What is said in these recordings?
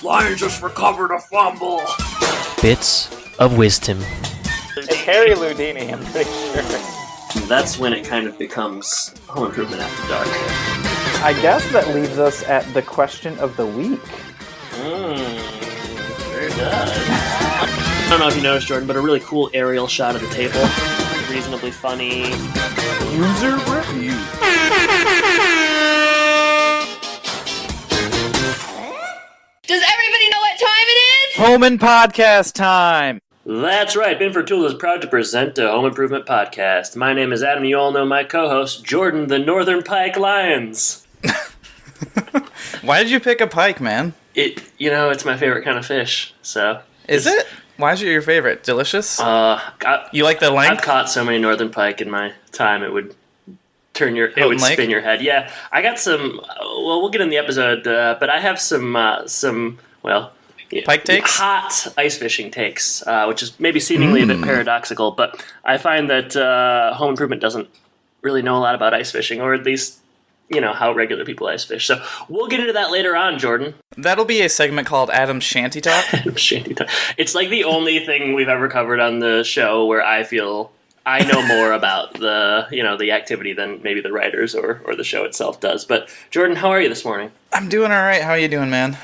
Lions just recovered a fumble. Bits of wisdom. It's Harry Houdini, I'm pretty sure. That's when it kind of becomes Home Improvement After Dark. I guess that leaves us at the question of the week. Very good. I don't know if you noticed, Jordan, but a really cool aerial shot of the table. Reasonably funny. User review. Does everybody know what time it is? Home and podcast time. That's right. Binford Tools is proud to present a Home Improvement podcast. My name is Adam. You all know my co-host, Jordan, the Northern Pike Lions. Why did you pick a pike, man? It's my favorite kind of fish. So is it? Why is it your favorite? Delicious? You like the length? I've caught so many Northern Pike in my time. It would spin your head. Yeah, I got some. Well, we'll get in the episode, but I have some pike takes? Hot ice fishing takes, which is maybe seemingly a bit paradoxical, but I find that Home Improvement doesn't really know a lot about ice fishing, or at least, how regular people ice fish. So we'll get into that later on, Jordan. That'll be a segment called Adam's Shanty Talk. Adam's Shanty Talk. It's like the only thing we've ever covered on the show where I feel I know more about the activity than maybe the writers or the show itself does. But Jordan, how are you this morning? I'm doing all right. How are you doing, man?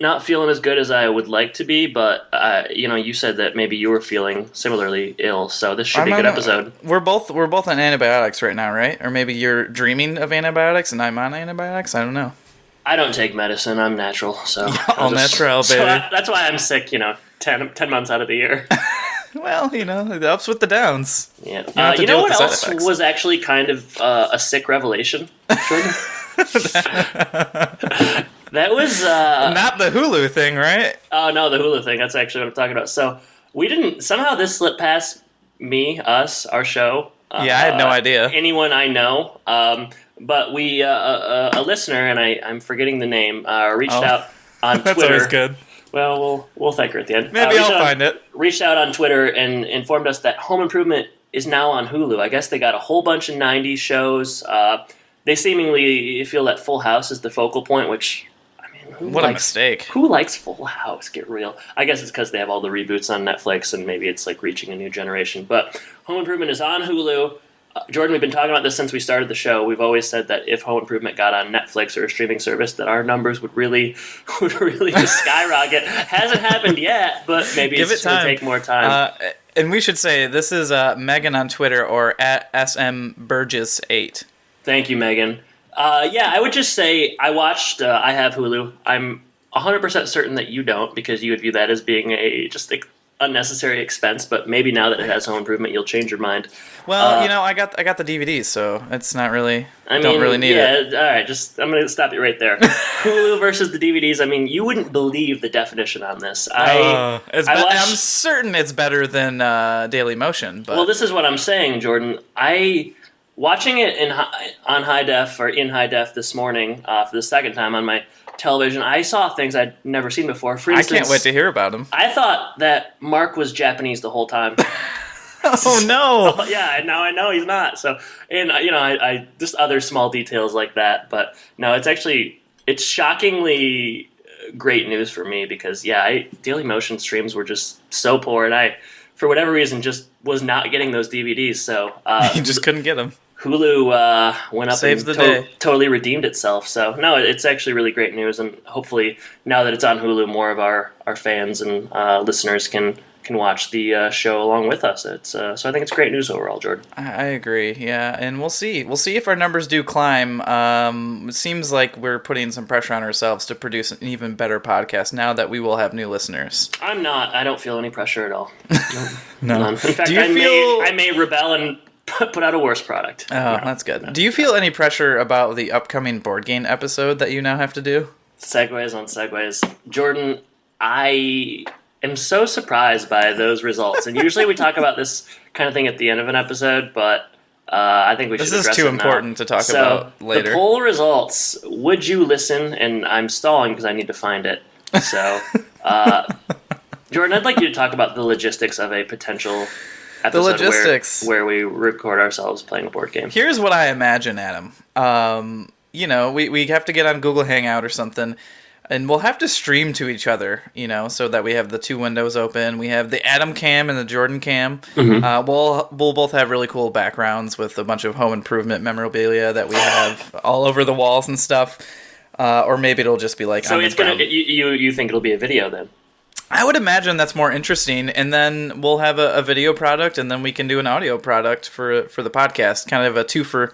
Not feeling as good as I would like to be, but you said that maybe you were feeling similarly ill, so this should be a good episode. We're both on antibiotics right now, right? Or maybe you're dreaming of antibiotics and I'm on antibiotics. I don't know. I don't take medicine. I'm natural, so all natural, baby. So that's why I'm sick. 10 months out of the year. Well, the ups with the downs. Yeah. You know what else was actually kind of a sick revelation? That was not the Hulu thing, right? Oh no, the Hulu thing. That's actually what I'm talking about. So we didn't somehow this slipped past us, our show. I had no idea. Anyone I know, but we a listener, and I'm forgetting the name, reached out on Twitter. That's always good. Well, we'll thank her at the end. Maybe I'll find it. Reached out on Twitter and informed us that Home Improvement is now on Hulu. I guess they got a whole bunch of 90s shows. They seemingly feel that Full House is the focal point, which, what a mistake. Who likes Full House? Get real. I guess it's because they have all the reboots on Netflix, and maybe it's like reaching a new generation. But Home Improvement is on Hulu. Jordan, we've been talking about this since we started the show. We've always said that if Home Improvement got on Netflix or a streaming service, that our numbers would really skyrocket. Hasn't happened yet, but maybe it's going to take more time. And we should say, this is Megan on Twitter, or at smburgess8. Thank you, Megan. I would just say I watched I have Hulu. I'm 100% certain that you don't, because you would view that as being just unnecessary expense, but maybe now that it has Home Improvement, you'll change your mind. Well, I got the DVDs, so it's not really. Don't really need it. All right, I'm going to stop you right there. Hulu versus the DVDs. I mean, you wouldn't believe the definition on this. I'm certain it's better than Daily Motion. But. Well, this is what I'm saying, Jordan. Watching it on high def, or in high def this morning for the second time on my television, I saw things I'd never seen before. For instance, I can't wait to hear about them. I thought that Mark was Japanese the whole time. Oh no! Yeah, now I know he's not. So, and I just other small details like that. But no, it's shockingly great news for me, because Daily Motion streams were just so poor, and I, for whatever reason, just was not getting those DVDs. So you just couldn't get them. Hulu went up Saves and the day. Totally redeemed itself. So, no, it's actually really great news, and hopefully now that it's on Hulu, more of our fans and listeners can watch the show along with us. So I think it's great news overall, Jordan. I agree, yeah, and we'll see. We'll see if our numbers do climb. It seems like we're putting some pressure on ourselves to produce an even better podcast now that we will have new listeners. I'm not. I don't feel any pressure at all. No. In fact, I may rebel and put out a worse product. Oh, that's good. No. Do you feel any pressure about the upcoming board game episode that you now have to do? Segues on segues. Jordan, I am so surprised by those results. And usually we talk about this kind of thing at the end of an episode, but I think we should address it now. This is too important to talk about later. The poll results, would you listen? And I'm stalling because I need to find it. So, Jordan, I'd like you to talk about the logistics of a potential episode where we record ourselves playing a board game. Here's what I imagine, Adam. We have to get on Google Hangout or something. And we'll have to stream to each other, so that we have the two windows open. We have the Adam cam and the Jordan cam. Mm-hmm. We'll both have really cool backgrounds with a bunch of home improvement memorabilia that we have all over the walls and stuff. Or maybe it'll just be like. So it's gonna. You think it'll be a video then? I would imagine that's more interesting, and then we'll have a video product, and then we can do an audio product for the podcast. Kind of a two for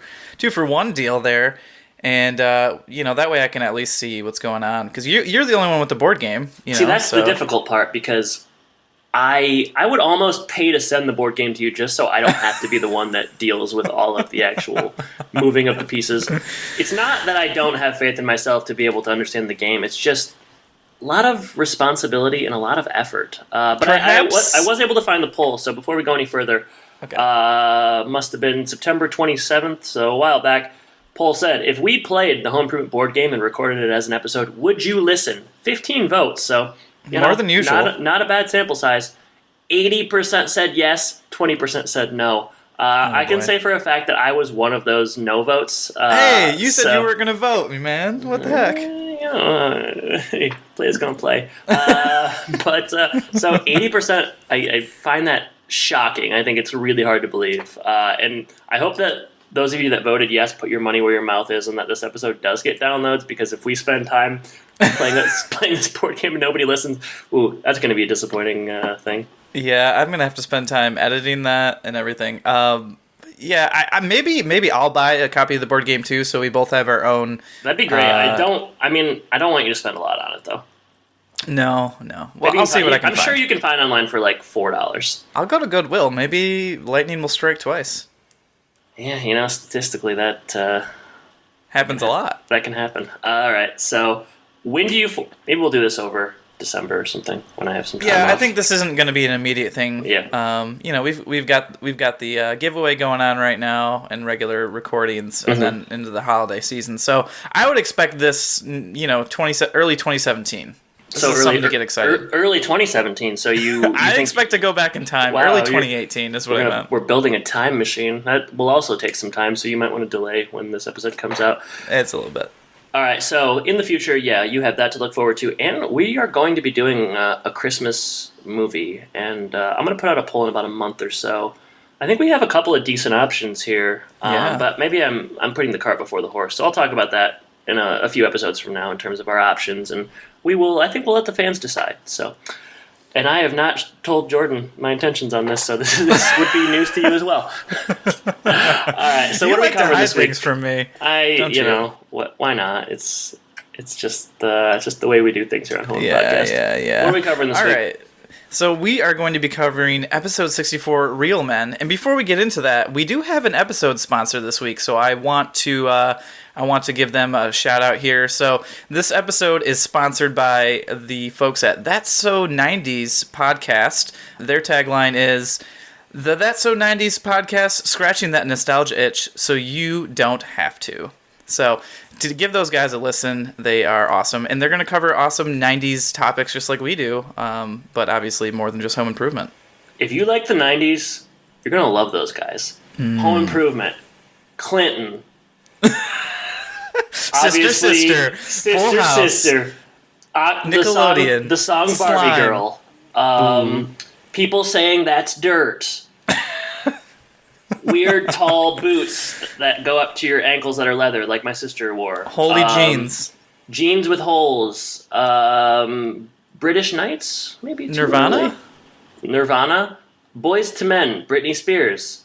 one deal there. And, that way I can at least see what's going on. Because you're the only one with the board game. See, that's the difficult part, because I would almost pay to send the board game to you just so I don't have to be the one that deals with all of the actual moving of the pieces. It's not that I don't have faith in myself to be able to understand the game. It's just a lot of responsibility and a lot of effort. But I was able to find the poll, so before we go any further, okay. Must have been September 27th, so a while back. Poll said, if we played the Home Improvement board game and recorded it as an episode, would you listen? 15 votes, so more than usual. Not a bad sample size. 80% said yes, 20% said no. I can say for a fact that I was one of those no votes. Hey, you said you were going to vote me, man. What the heck? Play is going to play. So 80%, I find that shocking. I think it's really hard to believe. And I hope that those of you that voted yes, put your money where your mouth is, and that this episode does get downloads, because if we spend time playing this board game and nobody listens, that's going to be a disappointing thing. Yeah, I'm going to have to spend time editing that and everything. I maybe I'll buy a copy of the board game too, so we both have our own. That'd be great. I don't want you to spend a lot on it though. No. Well, I'll see what I can find. I'm sure you can find online for like $4. I'll go to Goodwill. Maybe lightning will strike twice. Yeah, statistically that happens a lot. That can happen. All right, so when do you? Maybe we'll do this over December or something when I have some time. Yeah, off. I think this isn't going to be an immediate thing. Yeah. We've got the giveaway going on right now and regular recordings, and then into the holiday season. So I would expect this, early 2017. So early, something to get excited. Early 2017. So you I expect to go back in time. Wow, early 2018 is what I meant. We're building a time machine. That will also take some time, so you might want to delay when this episode comes out. It's a little bit. All right, so in the future, you have that to look forward to. And we are going to be doing a Christmas movie. And I'm going to put out a poll in about a month or so. I think we have a couple of decent options here. But maybe I'm putting the cart before the horse. So I'll talk about that in a few episodes from now in terms of our options. And I think we'll let the fans decide. So, and I have not told Jordan my intentions on this, so this would be news to you as well. All right, so what do we cover this week? Things from me. Why not? It's just the way we do things here on Home Podcast. Yeah. What are we covering this week? All right. So we are going to be covering episode 64, Real Men. And before we get into that, we do have an episode sponsor this week, so I want to give them a shout out here. So this episode is sponsored by the folks at That's So 90s podcast. Their tagline is, the That's So 90s podcast, scratching that nostalgia itch so you don't have to. So to give those guys a listen, they are awesome. And they're going to cover awesome 90s topics just like we do, but obviously more than just home improvement. If you like the 90s, you're going to love those guys. Home Improvement, Clinton, Sister, Full House, Nickelodeon, the song Barbie Slime. Girl, people saying that's dirt. Weird tall boots that go up to your ankles that are leather, like my sister wore. Holy jeans. Jeans with holes. British Knights, maybe. Nirvana? Nirvana. Boys to Men, Britney Spears.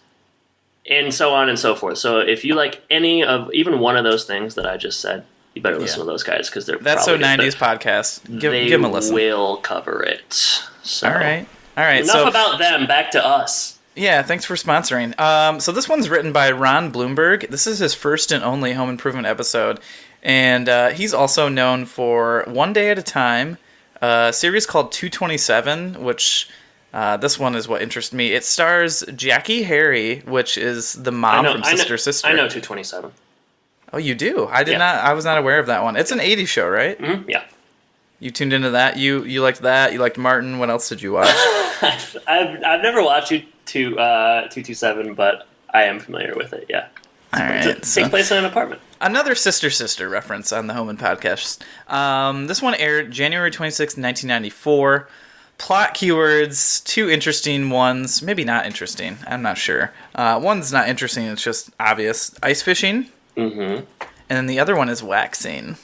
And so on and so forth. So if you like any of, even one of those things that I just said, you better listen to those guys, because they're That's So 90s podcast. Give them a listen. They will cover it. So. All right. Enough about them. Back to us. Yeah, thanks for sponsoring. So this one's written by Ron Bloomberg. This is his first and only home improvement episode. And he's also known for One Day at a Time, a series called 227, which this one is what interests me. It stars Jackie Harry, which is the mom from Sister. I know 227. Oh, you do? I did not. I was not aware of that one. It's an 80s show, right? Mm-hmm. Yeah. You tuned into that? You liked that? You liked Martin? What else did you watch? I've never watched 227, but I am familiar with it, yeah. All right. Take place in an apartment. Another sister reference on the Home and Podcast. This one aired January 26, 1994. Plot keywords, 2 interesting ones. Maybe not interesting. I'm not sure. One's not interesting. It's just obvious. Ice fishing. Mm-hmm. And then the other one is waxing.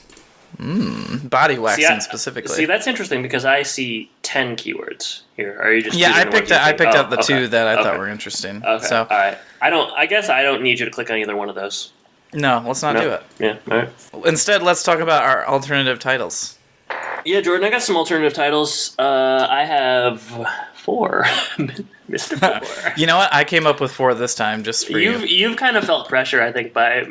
Body waxing specifically. See, that's interesting because I see 10 keywords here. Are you just? Yeah, I picked out the 2 that I thought were interesting. Okay. So, all right. I guess I don't need you to click on either one of those. No, let's not do it. Yeah. All right. Instead, let's talk about our alternative titles. Yeah, Jordan, I got some alternative titles. I have 4. Mr. 4. You know what? I came up with 4 this time just for you. You've kind of felt pressure, I think, by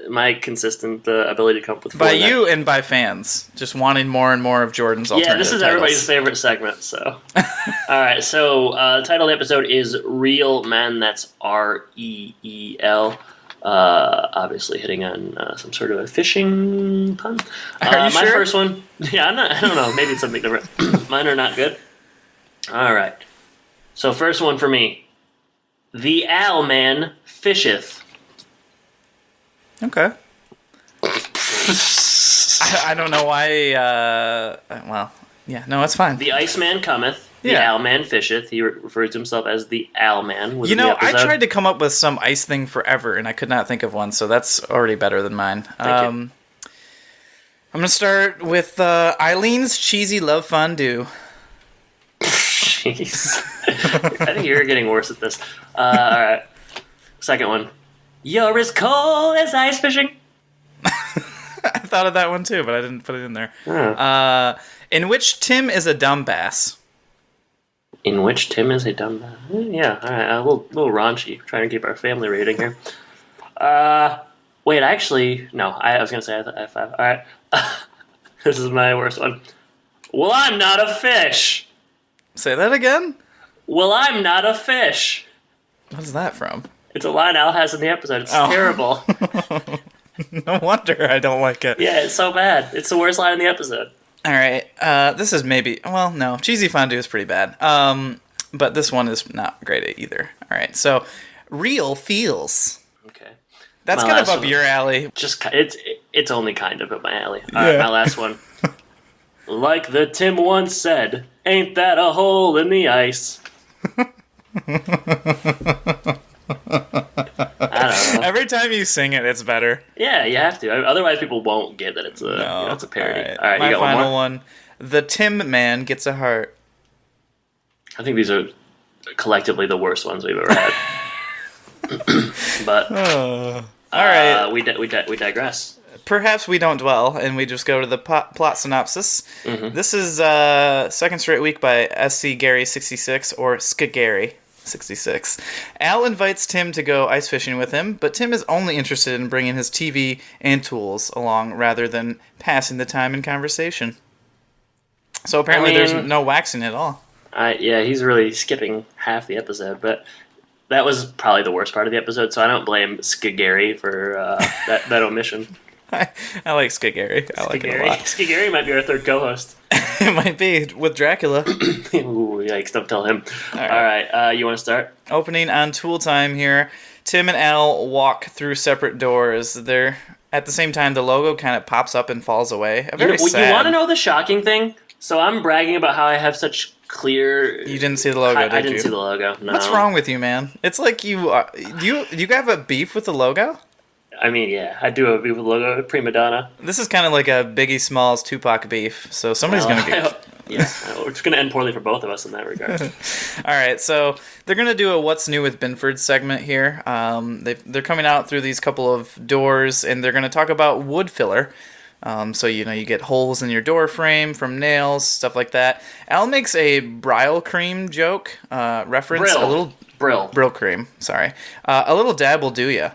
my consistent ability to come up with 4. By you and by fans. Just wanting more and more of Jordan's alternative titles. Yeah, this is titles. everybody's favorite segment, so. All right, so the title of the episode is Real Men. That's REEL. Obviously hitting on some sort of a fishing pun. Are you sure? My first one, yeah, I don't know, maybe it's something different. Mine are not good. All right. So first one for me. The Al Man fisheth. Okay. I don't know why, well, yeah, no, it's fine. The Iceman cometh. The Al Man fisheth. He refers to himself as the Al Man. You know, I tried to come up with some ice thing forever, and I could not think of one, so that's already better than mine. Thank you. I'm going to start with Eileen's Cheesy Love Fondue. Jeez. I think you're getting worse at this. All right. Second one. You're as cold as ice fishing. I thought of that one too, but I didn't put it in there. Oh. In which Tim is a dumb bass. In which Tim is a dumb bass. Yeah, all right. A little raunchy. Trying to keep our family rating here. Wait, actually, no. I was going to say I have 5. All right. This is my worst one. Well, I'm not a fish. Say that again? Well, I'm not a fish. What's that from? It's a line Al has in the episode. It's terrible. No wonder I don't like it. Yeah, it's so bad. It's the worst line in the episode. All right. This is maybe... Well, no. Cheesy Fondue is pretty bad. But this one is not great either. All right. So, Real Feels. Okay. That's kind of up your alley. It's only kind of up my alley. All right, my last one. Like the Tim once said, ain't that a hole in the ice? I don't know. Every time you sing it, it's better. Yeah, you have to. Otherwise, people won't get that it's a parody. All right, my you got final one more? one. The Tim Man Gets a Heart. I think these are collectively the worst ones we've ever had. But all right, we digress. Perhaps we don't dwell, and we just go to the plot synopsis. Mm-hmm. This is second straight week by SC Gary 66 or Sk Gary 66. Al invites Tim to go ice fishing with him, but Tim is only interested in bringing his TV and tools along rather than passing the time in conversation. So apparently there's no waxing at all. Yeah, he's really skipping half the episode, but that was probably the worst part of the episode, so I don't blame Skigary for that omission. I like Skigary. I like it a lot. Skigary might be our third co-host. It might be, with Dracula. Ooh, yikes, don't tell him. All right, you want to start? Opening on Tool Time here. Tim and Al walk through separate doors. They're at the same time, the logo kind of pops up and falls away. You want to know the shocking thing? So I'm bragging about how I have such clear... You didn't see the logo, did you? I didn't see the logo, no. What's wrong with you, man? It's like you have a beef with the logo? I mean, yeah, I do have a beef with the logo, Prima Donna. This is kind of like a Biggie Smalls Tupac beef, so somebody's going to get... It's going to end poorly for both of us in that regard. All right, so they're going to do a What's New with Binford segment here. They're coming out through these couple of doors, and they're going to talk about wood filler. So, you get holes in your door frame from nails, stuff like that. Al makes a Brill cream joke, reference. Brill cream, sorry. A little dab will do ya.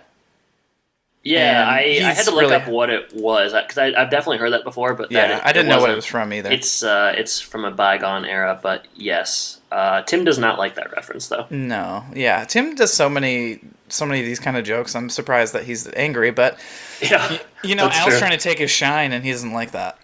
Yeah, I had to look up what it was, because I've definitely heard that before, but I didn't know what it was from either. It's from a bygone era, but yes. Tim does not like that reference, though. No, yeah. Tim does so many of these kind of jokes. I'm surprised that he's angry, but yeah, Al's trying to take his shine, and he doesn't like that.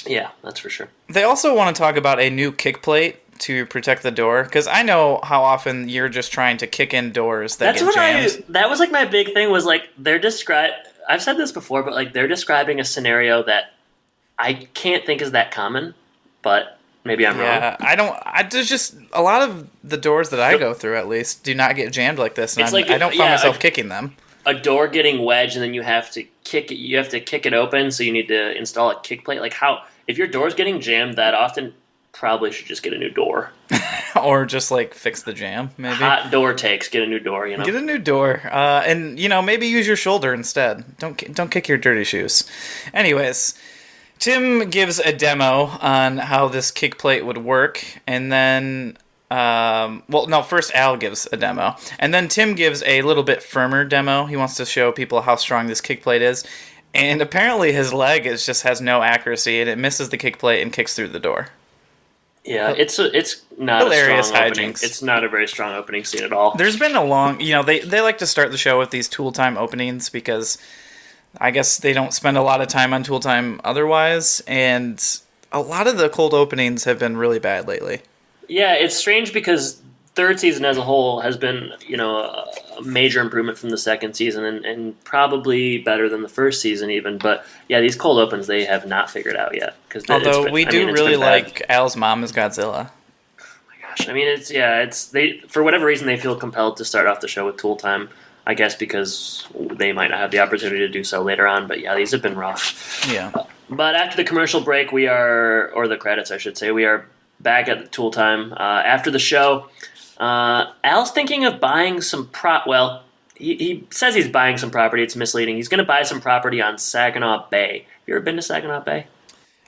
Yeah, that's for sure. They also want to talk about a new kick plate to protect the door? Because I know how often you're just trying to kick in doors that get jammed. That was like my big thing was like I've said this before, but like they're describing a scenario that I can't think is that common, but maybe I'm wrong. Yeah, there's just a lot of the doors that I go through, at least, do not get jammed like this, and I don't find myself kicking them. A door getting wedged, and then you have to kick it. You have to kick it open, so you need to install a kick plate. Like if your door's getting jammed that often, probably should just get a new door, or just like fix the jam. Maybe hot door takes. Get a new door. Get a new door, and maybe use your shoulder instead. Don't kick your dirty shoes. Anyways. Tim gives a demo on how this kick plate would work, and then, first Al gives a demo, and then Tim gives a little bit firmer demo. He wants to show people how strong this kick plate is, and apparently his leg just has no accuracy, and it misses the kick plate and kicks through the door. Yeah, it's not hilarious a strong opening. hijinks. It's not a very strong opening scene at all. There's been a long, they like to start the show with these tool time openings because I guess they don't spend a lot of time on tool time otherwise, and a lot of the cold openings have been really bad lately. Yeah, it's strange because third season as a whole has been, a major improvement from the second season and probably better than the first season even. But yeah, these cold opens they have not figured out yet. Although we do really like Al's mom as Godzilla. Oh my gosh, I mean they for whatever reason they feel compelled to start off the show with tool time. I guess because they might not have the opportunity to do so later on. But yeah, these have been rough. Yeah. But after the commercial break, or the credits, I should say, we are back at the tool time. After the show, Al's thinking of buying some he says he's buying some property. It's misleading. He's going to buy some property on Saginaw Bay. Have you ever been to Saginaw Bay?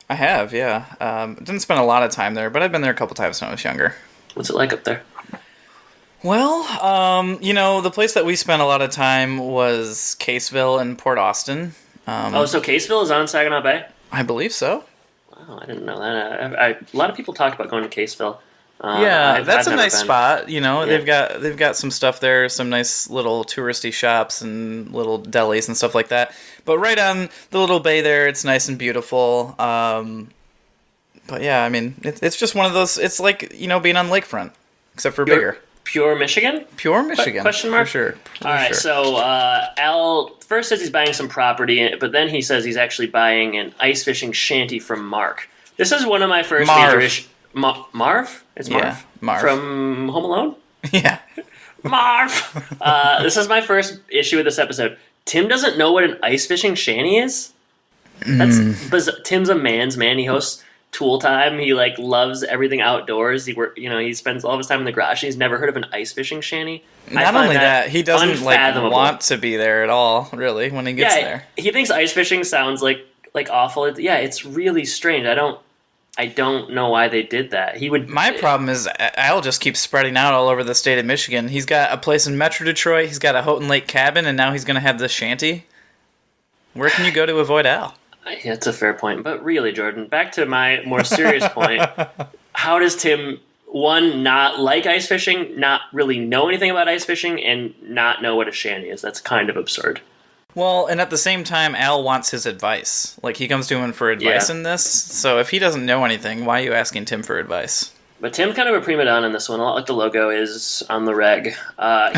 I have, yeah. Didn't spend a lot of time there, but I've been there a couple times when I was younger. What's it like up there? Well, the place that we spent a lot of time was Caseville and Port Austin. So Caseville is on Saginaw Bay? I believe so. Wow, I didn't know that. A lot of people talk about going to Caseville. That's a nice spot. Yeah. They've got some stuff there, some nice little touristy shops and little delis and stuff like that. But right on the little bay there, it's nice and beautiful. But yeah, I mean, it's just one of those. It's like being on lakefront, except for bigger. Pure Michigan? Pure Michigan. Question mark? For sure. All right, so Al first says he's buying some property, but then he says he's actually buying an ice fishing shanty from Mark. This is one of my first major issues. Marv? It's Marv? Yeah, Marv. From Home Alone? Yeah. Marv! This is my first issue with this episode. Tim doesn't know what an ice fishing shanty is? That's Tim's a man's man. He hosts Tool Time. He loves everything outdoors. He spends all of his time in the garage. He's never heard of an ice fishing shanty. Not only that, he doesn't want to be there at all. Really, when he gets there, he thinks ice fishing sounds like awful. It's really strange. I don't know why they did that. My problem is Al just keeps spreading out all over the state of Michigan. He's got a place in Metro Detroit. He's got a Houghton Lake cabin, and now he's going to have this shanty. Where can you go to avoid Al? Yeah, that's a fair point. But really, Jordan, back to my more serious point. How does Tim, one, not like ice fishing, not really know anything about ice fishing, and not know what a shanty is? That's kind of absurd. Well, and at the same time, Al wants his advice. He comes to him for advice in this. So if he doesn't know anything, why are you asking Tim for advice? But Tim's kind of a prima donna in this one, a lot like the logo is on the reg.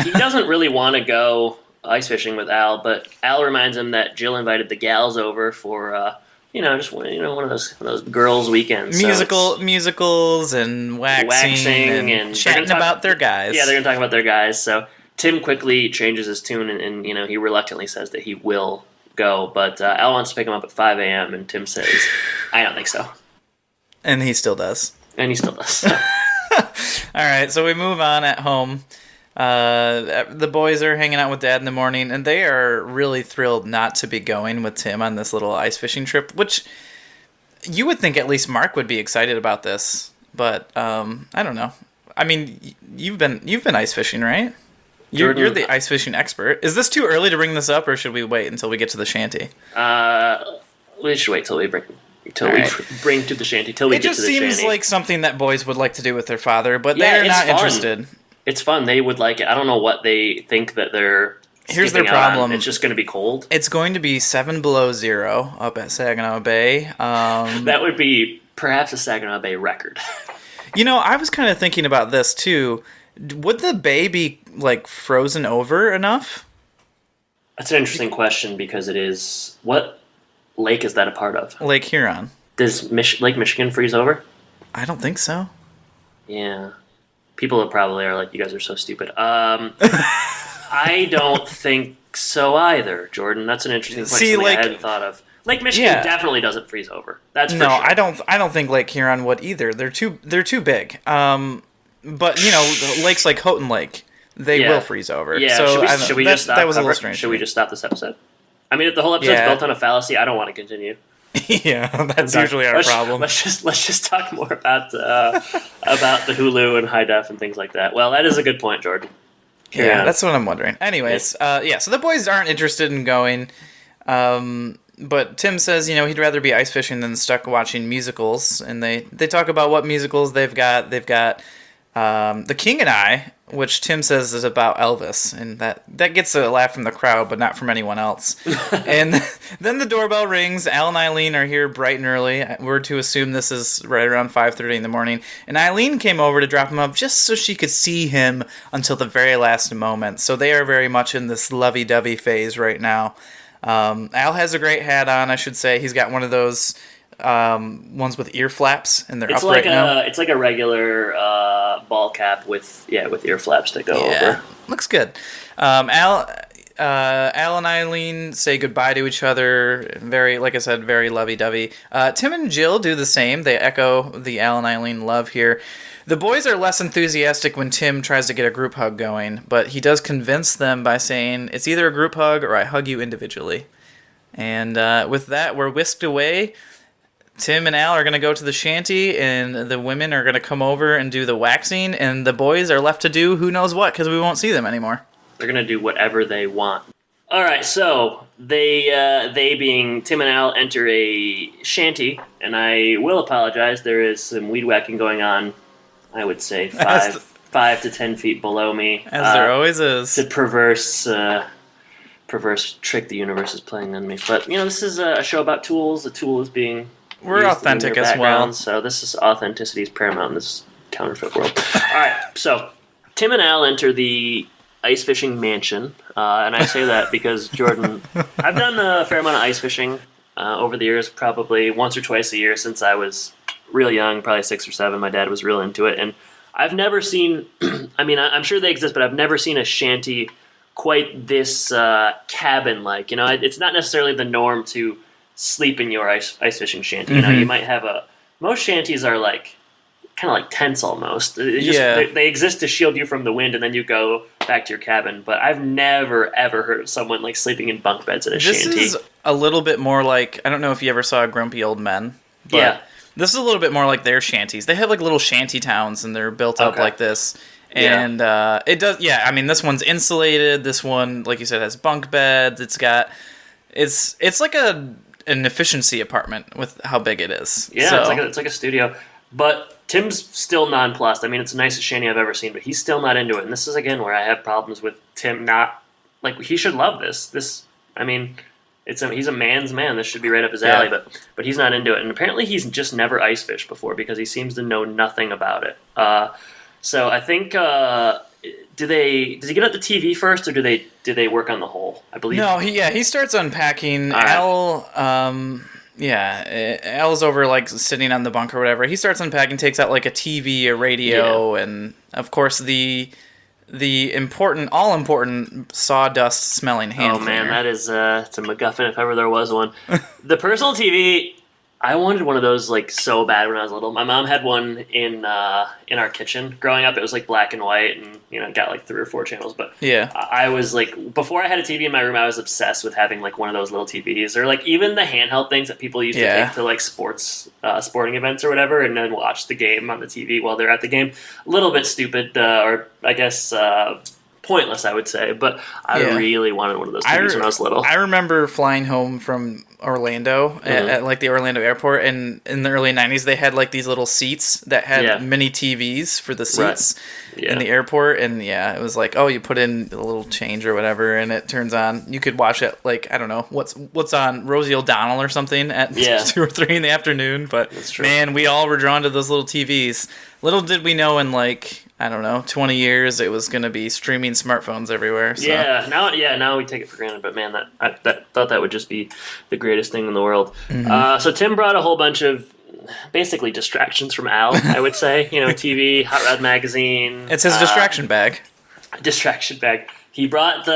He doesn't really want to go ice fishing with Al, but Al reminds him that Jill invited the gals over for just one of those girls' weekends. Musicals and waxing and chatting about their guys. Yeah, they're gonna talk about their guys. So Tim quickly changes his tune and he reluctantly says that he will go, but Al wants to pick him up at 5 a.m. and Tim says, "I don't think so." And he still does. All right, so we move on at home. The boys are hanging out with Dad in the morning, and they are really thrilled not to be going with Tim on this little ice fishing trip, which you would think at least Mark would be excited about this, but I don't know. I mean, you've been ice fishing, right? You're the ice fishing expert. Is this too early to bring this up, or should we wait until we get to the shanty? We should wait till we bring to the shanty. It just seems like something that boys would like to do with their father, but they're not interested. It's fun. They would like it. I don't know what they think that they're. Here's their problem. It's just going to be cold. It's going to be 7 below zero up at Saginaw Bay. That would be perhaps a Saginaw Bay record. I was kind of thinking about this too. Would the bay be like frozen over enough? That's an interesting question because it is. What lake is that a part of? Lake Huron. Does Lake Michigan freeze over? I don't think so. Yeah. People probably are like, you guys are so stupid. I don't think so either, Jordan. That's an interesting point. See, I hadn't thought of. Lake Michigan definitely doesn't freeze over. That's for sure. I don't think Lake Huron would either. They're too big. But lakes like Houghton Lake, they will freeze over. Yeah. So should we just stop? That was a little strange. Should we just stop this episode? I mean, if the whole episode's built on a fallacy, I don't want to continue. Yeah, that's usually our problem. Let's just talk more about the Hulu and high def and things like that. Well, that is a good point, Jordan. Yeah, that's what I'm wondering. Anyways, so the boys aren't interested in going. But Tim says, he'd rather be ice fishing than stuck watching musicals. And they talk about what musicals they've got. They've got The King and I, which Tim says is about Elvis. And that gets a laugh from the crowd, but not from anyone else. And then the doorbell rings. Al and Eileen are here bright and early. We're to assume this is right around 5:30 in the morning. And Eileen came over to drop him up just so she could see him until the very last moment. So they are very much in this lovey-dovey phase right now. Al has a great hat on, I should say. He's got one of those ones with ear flaps, and they're up right now. It's like a regular ball cap with ear flaps that go over. Looks good. Al and Eileen say goodbye to each other. Very, like I said, very lovey-dovey. Tim and Jill do the same. They echo the Al and Eileen love here. The boys are less enthusiastic when Tim tries to get a group hug going, but he does convince them by saying, it's either a group hug or I hug you individually. And with that, we're whisked away. Tim and Al are going to go to the shanty, and the women are going to come over and do the waxing, and the boys are left to do who knows what, because we won't see them anymore. They're going to do whatever they want. All right, so they being Tim and Al enter a shanty, and I will apologize. There is some weed whacking going on. I would say 5 to 10 feet below me. As there always is. It's a perverse trick the universe is playing on me. But, this is a show about tools. The tool is being We're authentic as well. So this is authenticity is paramount in this counterfeit world. All right, so Tim and Al enter the ice fishing mansion. And I say that because, Jordan, I've done a fair amount of ice fishing over the years, probably once or twice a year since I was real young, probably 6 or 7. My dad was real into it, and I've never seen. I mean, I'm sure they exist, but I've never seen a shanty quite this cabin-like. It's not necessarily the norm to sleep in your ice fishing shanty. You might have most shanties are kind of like tents almost. They exist to shield you from the wind, and then you go back to your cabin. But I've never ever heard of someone sleeping in bunk beds in a shanty. This is a little bit more like, I don't know if you ever saw Grumpy Old Men. But yeah. This is a little bit more like their shanties. They have little shanty towns, and they're built up like this. And it does, I mean, this one's insulated. This one, like you said, has bunk beds. It's like an efficiency apartment with how big it is. Yeah, so. it's like a studio. But Tim's still nonplussed. I mean, it's the nicest shanty I've ever seen, but he's still not into it. And this is, again, where I have problems with Tim not... he should love this. I mean... He's a man's man. This should be right up his alley, but he's not into it. And apparently he's just never ice fished before because he seems to know nothing about it. So I think does he get out the TV first, or do they work on the hole? I believe. No, he starts unpacking. Right. Al's over sitting on the bunk or whatever. He starts unpacking, takes out a TV, a radio, and of course the all important sawdust smelling hand cleaner. Oh man, that is it's a MacGuffin if ever there was one. The personal TV, I wanted one of those so bad when I was little. My mom had one in our kitchen. Growing up, it was black and white, and got 3 or 4 channels. But yeah, I was before I had a TV in my room, I was obsessed with having one of those little TVs, or even the handheld things that people used to take to sporting events or whatever, and then watch the game on the TV while they're at the game. A little bit stupid, or I guess pointless, I would say. But I really wanted one of those TVs when I was little. I remember flying home from Orlando at like the Orlando airport, and in the early 90s they had like these little seats that had mini TVs for the seats in the airport, and it was like, oh, you put in a little change or whatever and it turns on. You could watch it like, I don't know what's on, Rosie O'Donnell or something at 2 or 3 in the afternoon. But man, we all were drawn to those little TVs. Little did we know in like, I don't know, 20 years it was going to be streaming smartphones everywhere. So. Now we take it for granted, but man, I thought that would just be the greatest thing in the world. So Tim brought a whole bunch of basically distractions from Al, I would say. TV, Hot Rod Magazine. It's his distraction bag. Distraction bag. He brought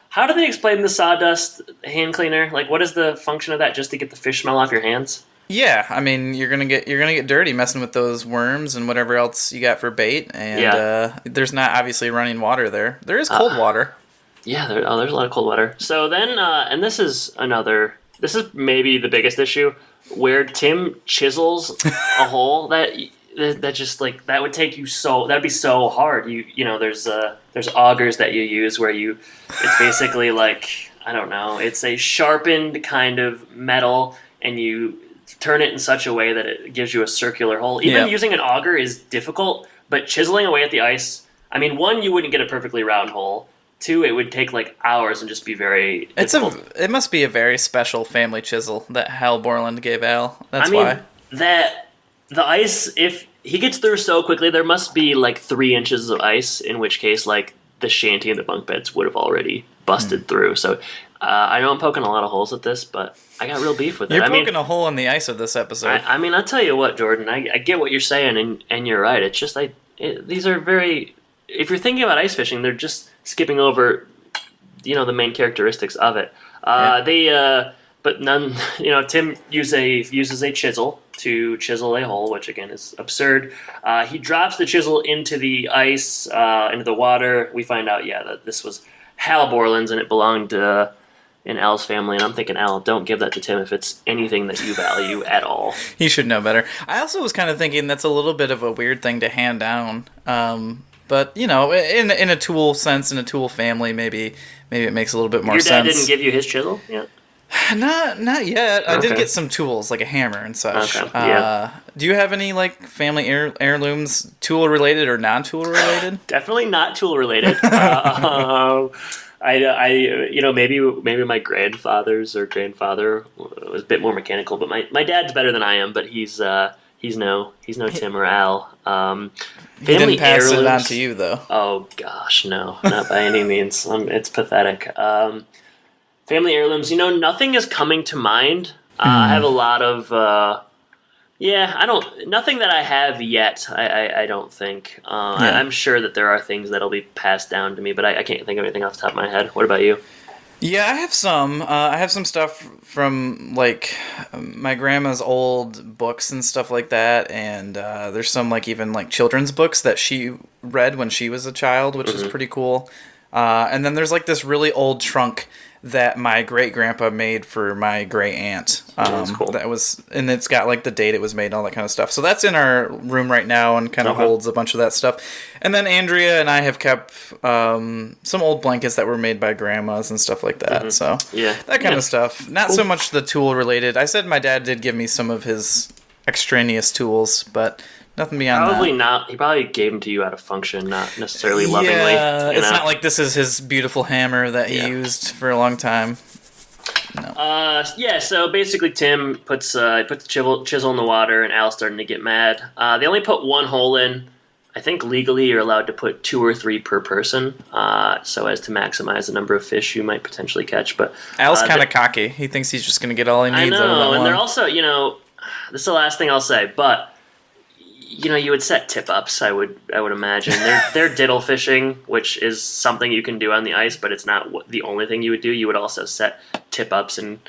how do they explain the sawdust hand cleaner? Like, what is the function of that? Just to get the fish smell off your hands? Yeah, I mean, you're gonna get dirty messing with those worms and whatever else you got for bait, and there's not obviously running water there. There is cold water. Yeah, there's a lot of cold water. So then, and this is maybe the biggest issue, where Tim chisels a hole that just like, that would take you that'd be so hard. There's augers that you use where it's basically like, I don't know, it's a sharpened kind of metal, and you turn it in such a way that it gives you a circular hole. Even using an auger is difficult, but chiseling away at the ice, I mean, 1, you wouldn't get a perfectly round hole. 2, it would take like hours and just be very difficult. It must be a very special family chisel that Hal Borland gave Al. That's why. The ice, if he gets through so quickly, there must be like 3 inches of ice, in which case like the shanty and the bunk beds would have already busted through. So I know I'm poking a lot of holes at this, but I got real beef with it. You're poking a hole in the ice of this episode. I mean, I'll tell you what, Jordan, I get what you're saying, and you're right. It's just these are very... If you're thinking about ice fishing, they're just skipping over, the main characteristics of it. But none, Tim uses a chisel to chisel a hole, which again is absurd. He drops the chisel into the ice, into the water. We find out, that this was Hal Borland's and it belonged in Al's family. And I'm thinking, Al, don't give that to Tim if it's anything that you value at all. He should know better. I also was kind of thinking that's a little bit of a weird thing to hand down. But, in a tool sense, in a tool family, maybe it makes a little bit more sense. Your dad didn't give you his chisel yet? Not yet. Okay. I did get some tools, like a hammer and such. Okay. Do you have any like family heirlooms, tool related or non-tool related? Definitely not tool related. Maybe my grandfather's or grandfather was a bit more mechanical, but my dad's better than I am. But he's no Tim or Al. He didn't pass heirlooms, it on to you though. Oh gosh, no, not by any means. It's pathetic. Family heirlooms, nothing is coming to mind. I have a lot of, nothing that I have yet, I don't think. I'm sure that there are things that'll be passed down to me, but I can't think of anything off the top of my head. What about you? Yeah, I have some. I have some stuff from, like, my grandma's old books and stuff like that, and there's some, like, even, like, children's books that she read when she was a child, which is pretty cool. And then there's, like, this really old trunk that my great-grandpa made for my great-aunt. That's cool. And it's got, like, the date it was made and all that kind of stuff. So that's in our room right now and kind of holds a bunch of that stuff. And then Andrea and I have kept some old blankets that were made by grandmas and stuff like that. So that kind of stuff. Not so much the tool-related. I said my dad did give me some of his extraneous tools, but... nothing beyond probably that. not. He probably gave them to you out of function, not necessarily lovingly. It's not like this is his beautiful hammer that he used for a long time. No. So basically Tim puts the chisel in the water, and Al's starting to get mad. They only put 1 hole in. I think legally you're allowed to put 2 or 3 per person, so as to maximize the number of fish you might potentially catch. But Al's kind of cocky. He thinks he's just going to get all he needs. I know, and they're also, this is the last thing I'll say, but... you would set tip-ups, I would imagine. They're diddle fishing, which is something you can do on the ice, but it's not the only thing you would do. You would also set tip-ups in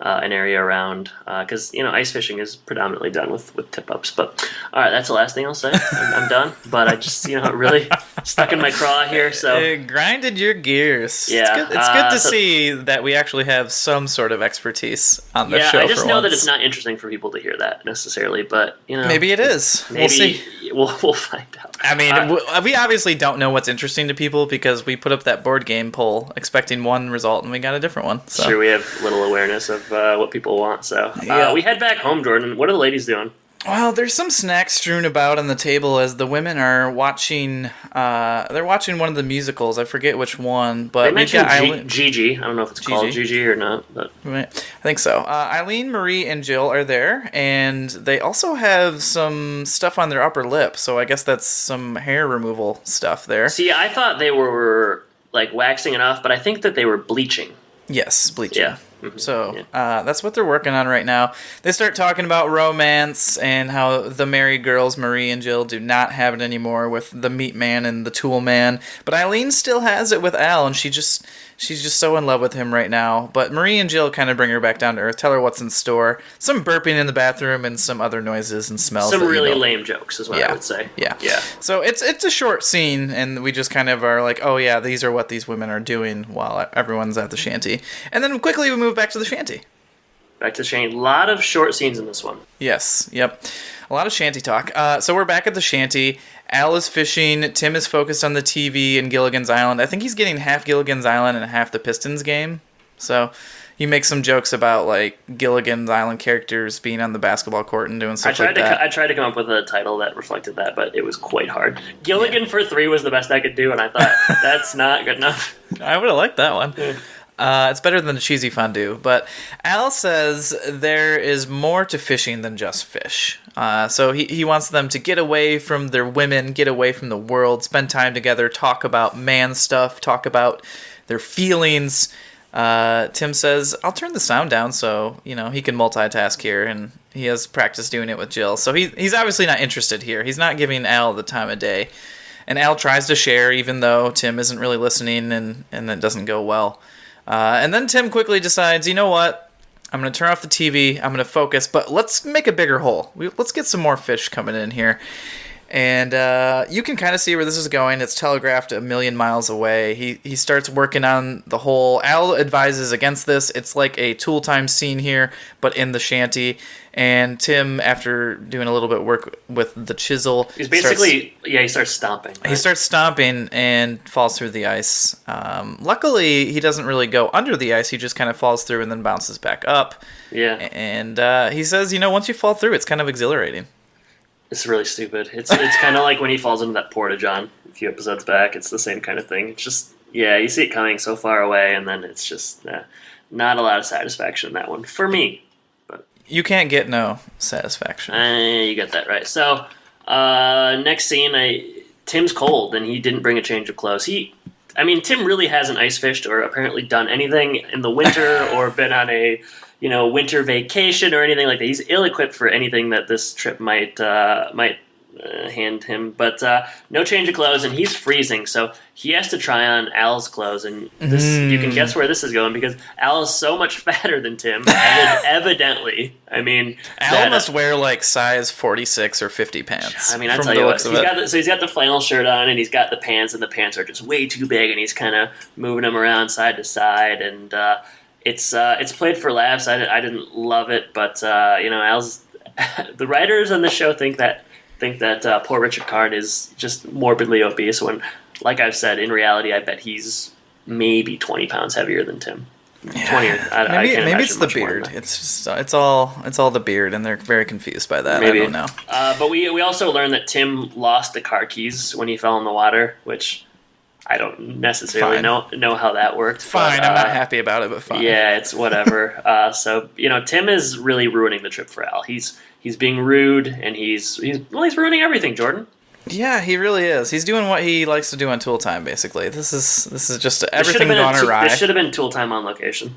an area around, because, ice fishing is predominantly done with tip-ups. But, all right, that's the last thing I'll say. I'm done. But I just, really stuck in my craw here, so... It grinded your gears. Yeah. It's good to see that we actually have some sort of expertise on the show. I just know that it's not interesting for people to hear that, necessarily, but, Maybe it is. We'll see. we'll find out. I mean, we obviously don't know what's interesting to people because we put up that board game poll expecting one result and we got a different one. So. Sure, we have little awareness of what people want. So we head back home, Jordan. What are the ladies doing? Well, there's some snacks strewn about on the table as the women are watching. They're watching one of the musicals. I forget which one, but they mentioned Gigi. I don't know if it's called Gigi or not, but I think so. Eileen, Marie, and Jill are there, and they also have some stuff on their upper lip. So I guess that's some hair removal stuff there. See, I thought they were like waxing it off, but I think that they were bleaching. Yes, bleaching. Yeah. Mm-hmm. So that's what they're working on right now. They start talking about romance and how the married girls, Marie and Jill, do not have it anymore with the meat man and the tool man. But Eileen still has it with Al, and she's just so in love with him right now. But Marie and Jill kind of bring her back down to earth, tell her what's in store. Some burping in the bathroom and some other noises and smells. Some really lame jokes is what I would say. Yeah. So it's a short scene, and we just kind of are like, oh yeah, these are what these women are doing while everyone's at the shanty. And then quickly we move back to the shanty. Back to the shanty. A lot of short scenes in this one. Yes. Yep. A lot of shanty talk. So we're back at the shanty. Al is fishing. Tim is focused on the TV and Gilligan's Island. I think he's getting half Gilligan's Island and half the Pistons game. So he makes some jokes about like Gilligan's Island characters being on the basketball court and doing stuff like that. I tried to come up with a title that reflected that, but it was quite hard. Gilligan for 3 was the best I could do, and I thought that's not good enough. I would have liked that one. Yeah. It's better than the cheesy fondue. But Al says there is more to fishing than just fish. So he wants them to get away from their women, get away from the world, spend time together, talk about man stuff, talk about their feelings. Tim says, I'll turn the sound down so, he can multitask here. And he has practice doing it with Jill. So he's obviously not interested here. He's not giving Al the time of day. And Al tries to share even though Tim isn't really listening and it doesn't go well. And then Tim quickly decides, you know what? I'm going to turn off the TV. I'm going to focus, but let's make a bigger hole. Let's get some more fish coming in here. And you can kind of see where this is going. It's telegraphed a million miles away. He starts working on the hole. Al advises against this. It's like a tool time scene here, but in the shanty. And Tim, after doing a little bit of work with the chisel... He's basically... he starts stomping. Right? He starts stomping and falls through the ice. Luckily, he doesn't really go under the ice. He just kind of falls through and then bounces back up. Yeah. And he says, once you fall through, it's kind of exhilarating. It's really stupid. It's kind of like when he falls into that porta-john a few episodes back. It's the same kind of thing. It's just, you see it coming so far away, and then it's just not a lot of satisfaction in that one. For me. But you can't get no satisfaction. You got that right. So, next scene, Tim's cold, and he didn't bring a change of clothes. Tim really hasn't ice fished or apparently done anything in the winter or been on a... winter vacation or anything like that. He's ill-equipped for anything that this trip might hand him. But no change of clothes, and he's freezing, so he has to try on Al's clothes. And this, you can guess where this is going because Al is so much fatter than Tim. Evidently, Al must wear like size 46 or 50 pants. I tell you what, he's got the flannel shirt on, and he's got the pants, and the pants are just way too big, and he's kind of moving them around side to side, and. It's played for laughs. I didn't love it, but Al's the writers on the show think that poor Richard Karn is just morbidly obese. When, like I've said, in reality, I bet he's maybe 20 pounds heavier than Tim. Yeah. 20. Maybe it's the beard. It's all the beard, and they're very confused by that. Maybe. I don't know. But we also learned that Tim lost the car keys when he fell in the water, which. I don't necessarily know how that worked. Fine, but, I'm not happy about it, but fine. Yeah, it's whatever. So Tim is really ruining the trip for Al. He's being rude, and he's ruining everything, Jordan. Yeah, he really is. He's doing what he likes to do on Tool Time, basically. This is just everything gone awry. This should have been Tool Time on location.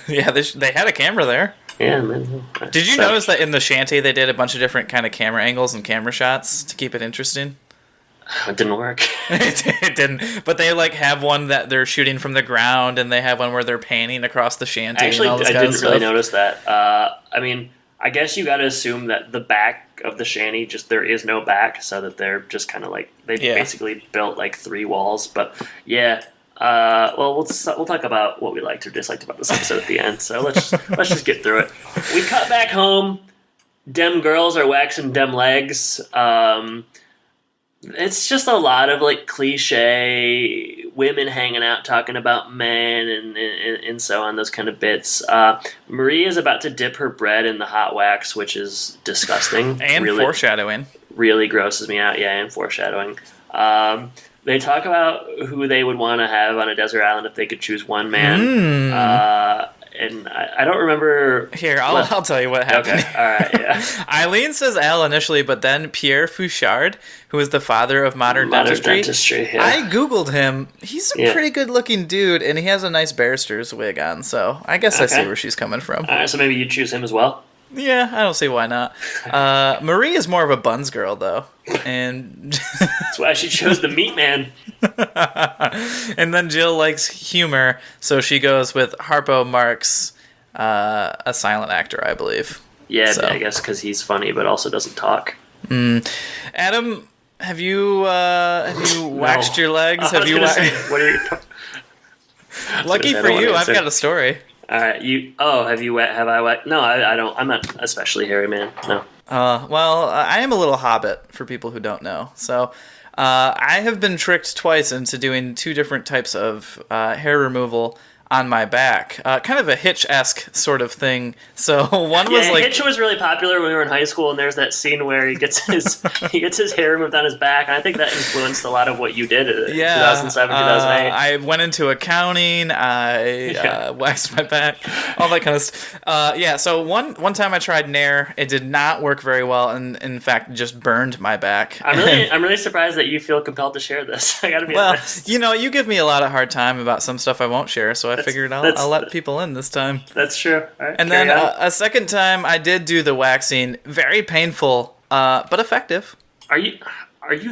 Yeah, they had a camera there. Yeah, man. Did you notice that in the shanty they did a bunch of different kind of camera angles and camera shots to keep it interesting? It didn't work. It didn't. But they have one that they're shooting from the ground, and they have one where they're panning across the shanty. Actually, and all this I kind didn't of really stuff. notice that. I guess you got to assume that the back of the shanty, just there is no back, so that they're just kind of basically built 3 walls. But yeah, we'll talk about what we liked or disliked about this episode at the end. So let's just get through it. We cut back home. dem girls are waxing dem legs. It's just a lot of like cliche women hanging out talking about men and so on, those kind of bits. Marie is about to dip her bread in the hot wax, which is disgusting. And really, foreshadowing. Really grosses me out, yeah, and foreshadowing. They talk about who they would want to have on a desert island if they could choose one man. And I don't remember... Here, I'll tell you what happened. Okay, all right, yeah. Eileen says Al initially, but then Pierre Fouchard, who is the father of modern dentistry. Yeah. I Googled him. He's a pretty good-looking dude, and he has a nice barrister's wig on, so I guess I see where she's coming from. All right, so maybe you'd choose him as well? Yeah, I don't see why not. Marie is more of a buns girl, though. And that's why she chose the meat man. And then Jill likes humor, so she goes with Harpo Marx, a silent actor, I believe. Yeah, so. I guess because he's funny but also doesn't talk. Adam, have you waxed your legs? What are you? Lucky for you, I've got a story. All right, have I waxed? No, I don't. I'm not especially hairy man. No. Well, I am a little hobbit for people who don't know. So, I have been tricked twice into doing two different types of hair removal on my back. Kind of a Hitch-esque sort of thing. So one was like... Hitch was really popular when we were in high school, and there's that scene where he gets his hair removed on his back, and I think that influenced a lot of what you did in 2007, 2008. I went into accounting, I waxed my back, all that kind of stuff. So one time I tried Nair, it did not work very well, and in fact just burned my back. I'm really surprised that you feel compelled to share this. I gotta be honest. Well, you give me a lot of hard time about some stuff I won't share, so I figured I'll let people in this time. That's true. All right, and then a second time I did do the waxing. Very painful, but effective. Are you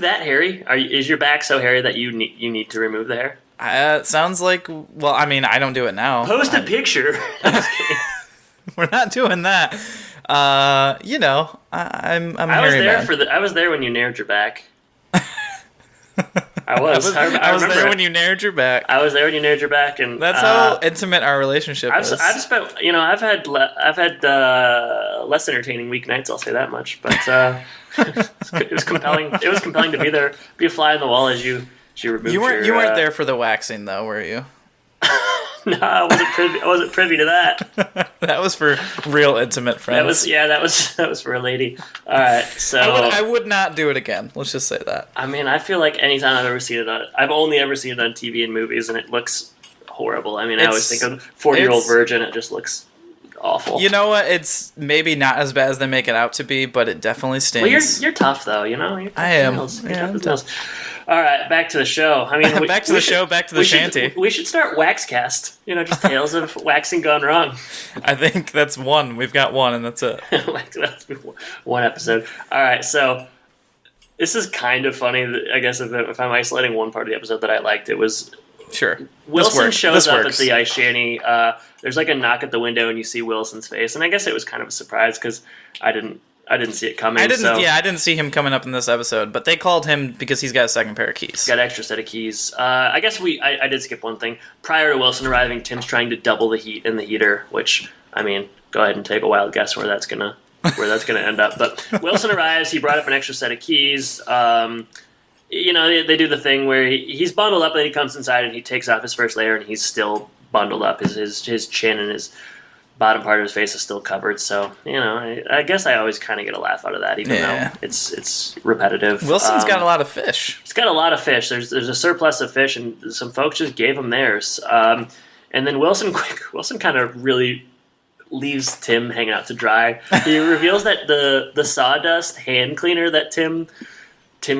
that hairy? Is your back so hairy that you need to remove the hair? It sounds like. Well, I mean, I don't do it now. Post a picture. I'm just kidding. We're not doing that. I'm a hairy man. I was there when you nared your back. I was there when you nared your back. I was there when you nared your back, and that's how intimate our relationship is. I've spent, I've had less entertaining weeknights. I'll say that much, but it was compelling. It was compelling to be there, be a fly on the wall as you removed. You weren't there for the waxing though, were you? No, I wasn't privy to that. That was for real intimate friends. That was for a lady. All right, so I would not do it again. Let's just say that. I mean, I feel like anytime I've ever seen it I've only ever seen it on TV and movies, and it looks horrible. I mean, I always think of 40-year-old virgin. It just looks awful. You know what? It's maybe not as bad as they make it out to be, but it definitely stings. Well, you're tough though. I am. I'm tough. All right, back to the show. I mean, back to the shanty. We should start Waxcast. Just tales of waxing gone wrong. I think that's one. We've got one, and that's it. One episode. All right, so this is kind of funny. I guess if I'm isolating one part of the episode that I liked, it was sure. Wilson shows up at the ice shanty. There's like a knock at the window, and you see Wilson's face, and I guess it was kind of a surprise because I didn't see it coming. I didn't see him coming up in this episode, but they called him because he's got a second pair of keys. Got an extra set of keys. I guess I did skip one thing. Prior to Wilson arriving, Tim's trying to double the heat in the heater, which, I mean, go ahead and take a wild guess where that's gonna end up. But Wilson arrives, he brought up an extra set of keys. They do the thing where he's bundled up, and then he comes inside and he takes off his first layer, and he's still bundled up. His chin and his bottom part of his face is still covered, so I guess I always kind of get a laugh out of that, even though it's repetitive. Wilson's got a lot of fish. He's got a lot of fish. There's a surplus of fish, and some folks just gave him theirs. And then Wilson kind of really leaves Tim hanging out to dry. He reveals that the sawdust hand cleaner that Tim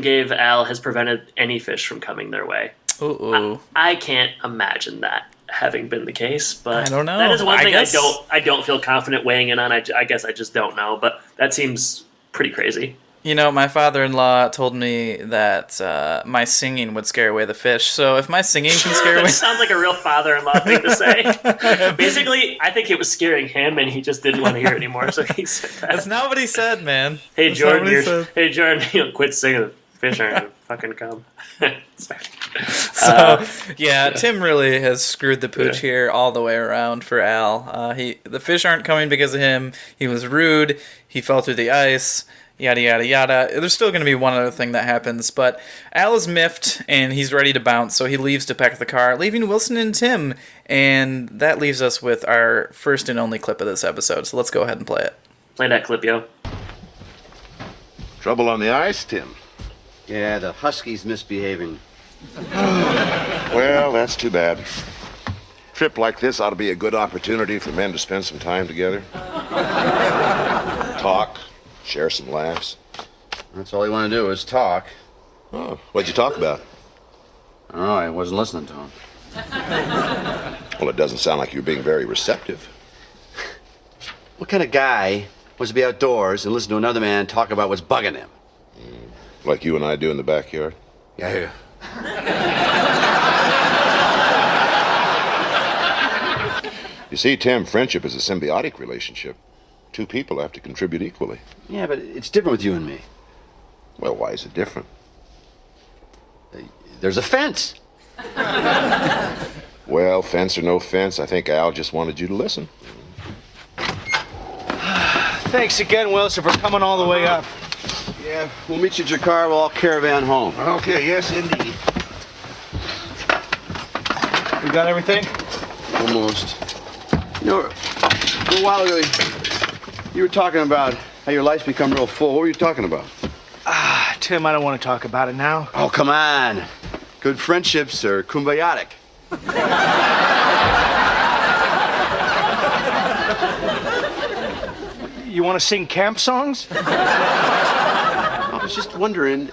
gave Al has prevented any fish from coming their way. Ooh. I can't imagine that having been the case, but I don't know. That is one thing I don't feel confident weighing in on. I guess I just don't know, but that seems pretty crazy. My father-in-law told me that my singing would scare away the fish. So if my singing can scare away... That sounds like a real father-in-law thing to say. Basically, I think it was scaring him, and he just didn't want to hear it anymore, so he said that. That's not what he said, man. Hey, Jordan, quit singing. The fish aren't fucking come. So, Tim really has screwed the pooch here all the way around for Al. The fish aren't coming because of him. He was rude. He fell through the ice. Yada, yada, yada. There's still going to be one other thing that happens, but Al is miffed, and he's ready to bounce, so he leaves to pack the car, leaving Wilson and Tim, and that leaves us with our first and only clip of this episode, so let's go ahead and play it. Play that clip, yo. Trouble on the ice, Tim? Yeah, the Huskies misbehaving. Well, that's too bad. Trip like this ought to be a good opportunity for men to spend some time together. Talk, share some laughs. That's all you want to do is talk. Oh, what'd you talk about? I don't know, I wasn't listening to him. Well, it doesn't sound like you're being very receptive. What kind of guy wants to be outdoors and listen to another man talk about what's bugging him? Like you and I do in the backyard? Yeah. You see, Tim, friendship is a symbiotic relationship. Two people have to contribute equally. Yeah, but it's different with you and me. Well, why is it different? There's a fence. Well, fence or no fence, I think Al just wanted you to listen. Thanks again, Wilson, for coming all the way up. Yeah, we'll meet you at your car. We'll all caravan home. Okay, yes, indeed. You got everything? Almost. You know, a little while ago, you were talking about how your life's become real full. What were you talking about? Tim, I don't want to talk about it now. Oh, come on. Good friendships are kumbaya-tic. You want to sing camp songs? I was just wondering,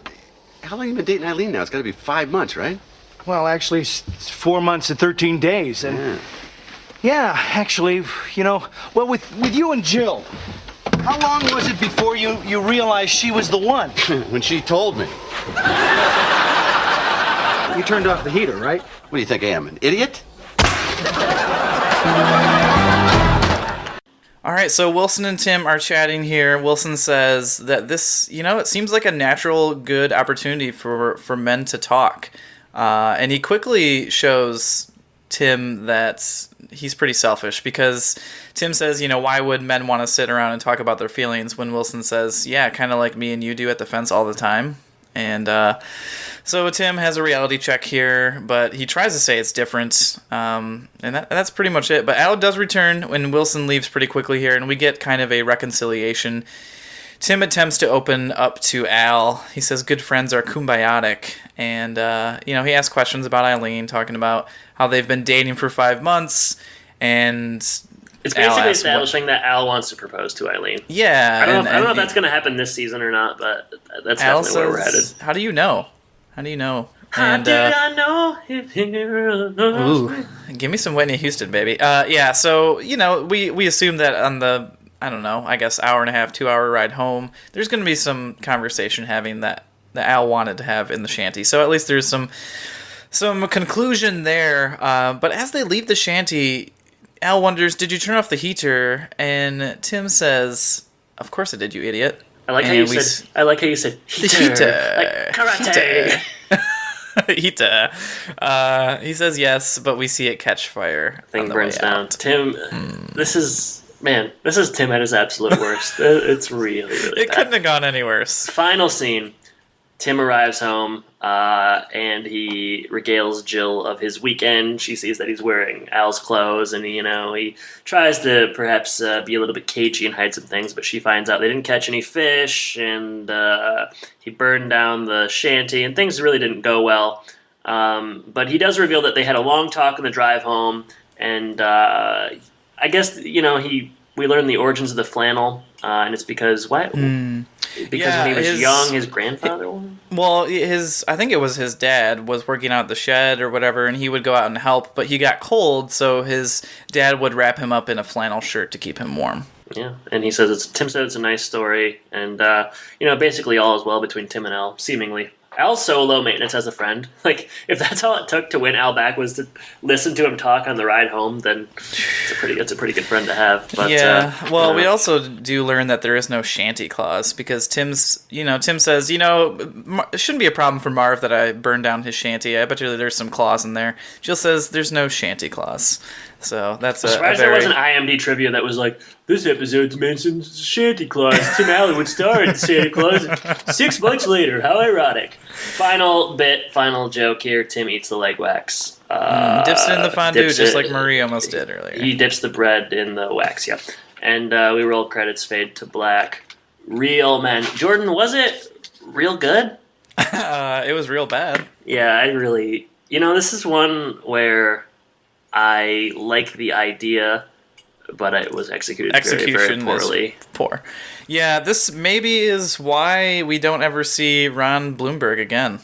how long have you been dating Eileen now? It's got to be 5 months, right? Well, actually, it's 4 months and 13 days. And yeah, actually, well, with you and Jill, how long was it before you realized she was the one? When she told me. You turned off the heater, right? What do you think I am, an idiot? All right, so Wilson and Tim are chatting here. Wilson says that this, it seems like a natural, good opportunity for men to talk. And he quickly shows Tim that he's pretty selfish because Tim says, why would men want to sit around and talk about their feelings when Wilson says, yeah, kind of like me and you do at the fence all the time. And so Tim has a reality check here, but he tries to say it's different, and that's pretty much it. But Al does return when Wilson leaves pretty quickly here, and we get kind of a reconciliation. Tim attempts to open up to Al. He says good friends are kumbaya-tic, and he asks questions about Eileen, talking about how they've been dating for 5 months, and it's basically establishing that Al wants to propose to Eileen. Yeah. I don't know if that's going to happen this season or not, but that's Al definitely where we're headed. How do you know? How do you know? How did I know if you Ooh, give me some Whitney Houston, baby. So, we assume that on the, I guess hour and a half, 2 hour ride home, there's going to be some conversation having that Al wanted to have in the shanty. So at least there's some conclusion there. But as they leave the shanty, Al wonders, did you turn off the heater? And Tim says, of course I did, you idiot. I like how you said heater. Heater. Like karate. Heater. He says yes, but we see it catch fire. Thing burns down. Tim, this is Tim at his absolute worst. It's really, really It bad. couldn't have gone any worse. Final scene. Tim arrives home, and he regales Jill of his weekend. She sees that he's wearing Al's clothes, and he tries to perhaps be a little bit cagey and hide some things, but she finds out they didn't catch any fish, and he burned down the shanty, and things really didn't go well. But he does reveal that they had a long talk on the drive home, and I guess we learn the origins of the flannel, and it's because what? Because when he was young, his grandfather was? Well, I think it was his dad was working out at the shed or whatever, and he would go out and help, but he got cold, so his dad would wrap him up in a flannel shirt to keep him warm. Yeah, and he says Tim said it's a nice story, and basically all is well between Tim and Al, seemingly. Al's so low maintenance as a friend. Like, if that's all it took to win Al back was to listen to him talk on the ride home, then it's a pretty good friend to have. But, we also do learn that there is no shanty clause because Tim says, it shouldn't be a problem for Marv that I burned down his shanty. I bet you there's some clause in there. Jill says there's no shanty clause. So that's I'm surprised there wasn't IMD trivia that was like, this episode's mentioned shanty clause. Tim Allen would star in Santa Claus 6 months later. How ironic. Final joke here. Tim eats the leg wax. Dips it in the fondue just like Marie almost did earlier. He dips the bread in the wax, yeah. And we roll credits, fade to black. Real men. Jordan, was it real good? It was real bad. Yeah, I really... this is one where I like the idea, but it was executed very, very poorly. Poor. Yeah, this maybe is why we don't ever see Ron Bloomberg again.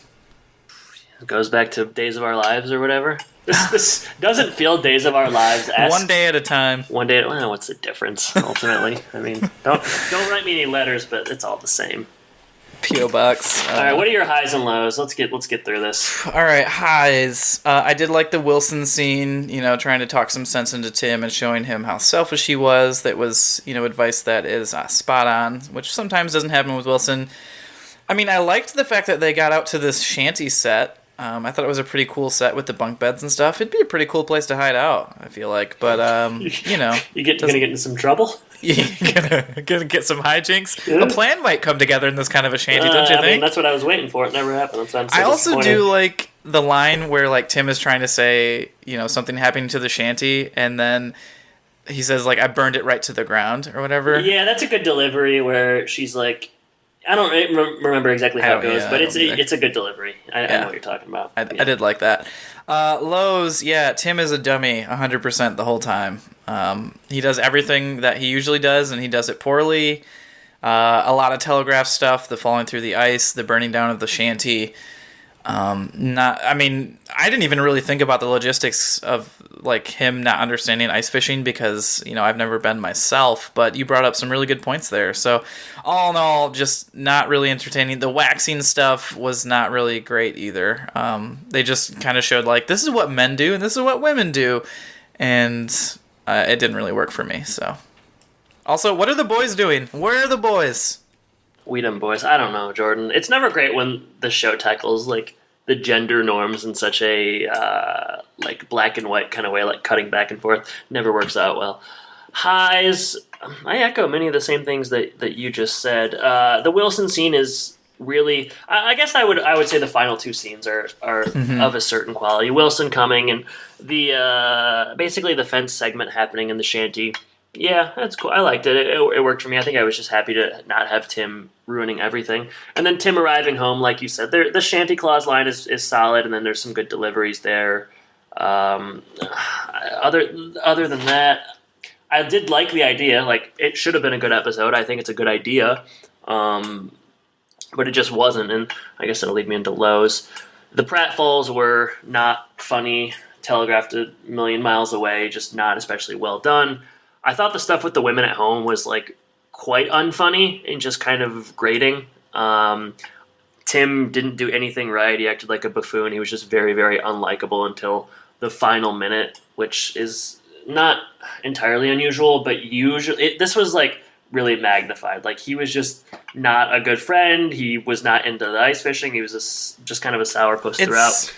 It goes back to Days of Our Lives or whatever. This doesn't feel Days of Our Lives. One day at a time. One day. Well, what's the difference ultimately? I mean, don't write me any letters, but it's all the same. P.O. Box. All right, what are your highs and lows? Let's get through this. All right, highs. I did like the Wilson scene, trying to talk some sense into Tim and showing him how selfish he was. That was, advice that is spot on, which sometimes doesn't happen with Wilson. I mean, I liked the fact that they got out to this shanty set. I thought it was a pretty cool set with the bunk beds and stuff. It'd be a pretty cool place to hide out, I feel like. But, You're gonna get into some trouble? You're gonna get some hijinks? Yeah. A plan might come together in this kind of a shanty, don't you think? I mean, that's what I was waiting for. It never happened. That's why I'm so I also disappointed. do like the line where like Tim is trying to say, something happening to the shanty, and then he says like, I burned it right to the ground or whatever. Yeah, that's a good delivery where she's like, I don't remember exactly how it goes, but it's a good delivery. I know what you're talking about. I did like that. Lows, Tim is a dummy 100% the whole time. He does everything that he usually does, and he does it poorly. A lot of telegraph stuff, the falling through the ice, the burning down of the shanty. I didn't even really think about the logistics of like him not understanding ice fishing because, I've never been myself, but you brought up some really good points there. So all in all, just not really entertaining. The waxing stuff was not really great either. They just kind of showed like, this is what men do and this is what women do. And it didn't really work for me. So also, what are the boys doing? Where are the boys? We them boys. I don't know, Jordan. It's never great when the show tackles like the gender norms in such a like black and white kind of way, like cutting back and forth. Never works out well. Highs. I echo many of the same things that you just said. The Wilson scene is really. I guess I would say the final two scenes are of a certain quality. Wilson coming and the basically the fence segment happening in the shanty. Yeah, that's cool. I liked it. It worked for me. I think I was just happy to not have Tim ruining everything. And then Tim arriving home, like you said, the Shanty Claus line is solid, and then there's some good deliveries there. Other than that, I did like the idea. Like, it should have been a good episode. I think it's a good idea. But it just wasn't, and I guess it'll lead me into lows. The pratfalls were not funny, telegraphed a million miles away, just not especially well done. I thought the stuff with the women at home was like quite unfunny and just kind of grating. Tim didn't do anything right. He acted like a buffoon. He was just very, very unlikable until the final minute, which is not entirely unusual, but this was like really magnified. Like, he was just not a good friend. He was not into the ice fishing. He was just kind of a sourpuss throughout.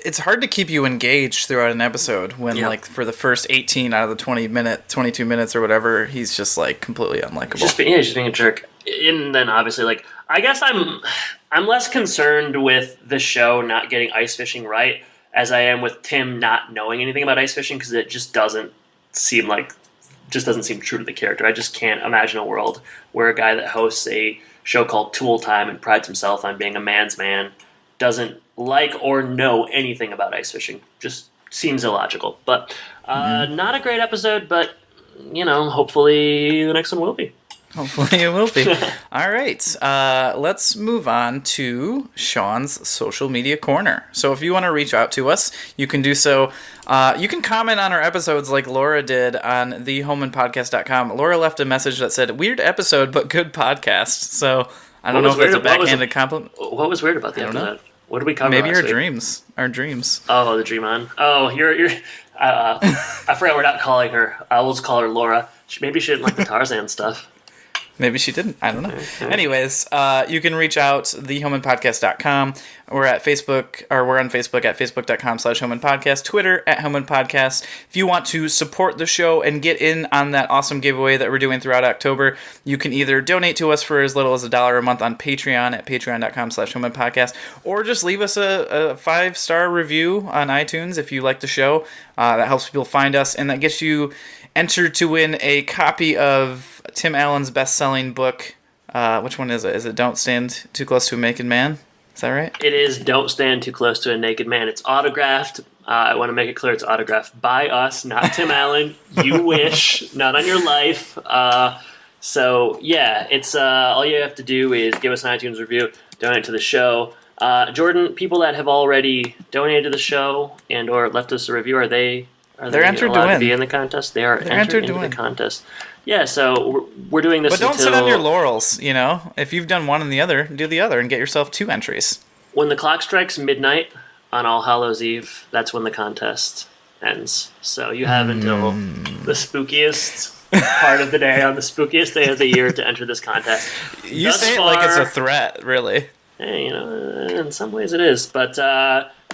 It's hard to keep you engaged throughout an episode when, like, for the first 18 out of the 22 minutes or whatever, he's just, like, completely unlikable. Just being a jerk. And then, obviously, like, I guess I'm less concerned with the show not getting ice fishing right as I am with Tim not knowing anything about ice fishing, because it just doesn't seem true to the character. I just can't imagine a world where a guy that hosts a show called Tool Time and prides himself on being a man's man doesn't like or know anything about ice fishing. Just seems illogical. But not a great episode, but, hopefully the next one will be. Hopefully it will be. All right. Let's move on to Sean's social media corner. So if you want to reach out to us, you can do so. You can comment on our episodes like Laura did on thehomeandpodcast.com. Laura left a message that said, weird episode, but good podcast. So I don't know if it's a backhanded compliment. What was weird about the episode? What did we cover? Maybe last our week? dreams. Our dreams. Oh, the dream on. Oh, you're. I forgot we're not calling her. We'll just call her Laura. Maybe she didn't like the Tarzan stuff. Maybe she didn't. I don't know. Anyways, you can reach out thehomeandpodcast.com. We're at Facebook, or we're on Facebook at facebook.com/homeandpodcast, Twitter at homeandpodcast. If you want to support the show and get in on that awesome giveaway that we're doing throughout October, you can either donate to us for as little as $1 a month on Patreon at patreon.com/homeandpodcast, or just leave us a 5-star review on iTunes if you like the show. That helps people find us, and that gets you entered to win a copy of Tim Allen's best-selling book. Which one is it? Is it Don't Stand Too Close to a Naked Man? Is that right? It is Don't Stand Too Close to a Naked Man. It's autographed. I want to make it clear it's autographed by us, not Tim Allen. You wish. Not on your life. So, yeah, it's all you have to do is give us an iTunes review, donate to the show. Jordan, people that have already donated to the show and or left us a review, are they entered allowed to win. To be in the contest? They are entered into the contest. Yeah, so we're doing this. But don't sit on your laurels. You know, if you've done one and the other, do the other and get yourself 2 entries. When the clock strikes midnight on All Hallows Eve, that's when the contest ends. So you have until the spookiest part of the day, on the spookiest day of the year, to enter this contest. You say it like it's a threat, really. Hey, in some ways it is. But,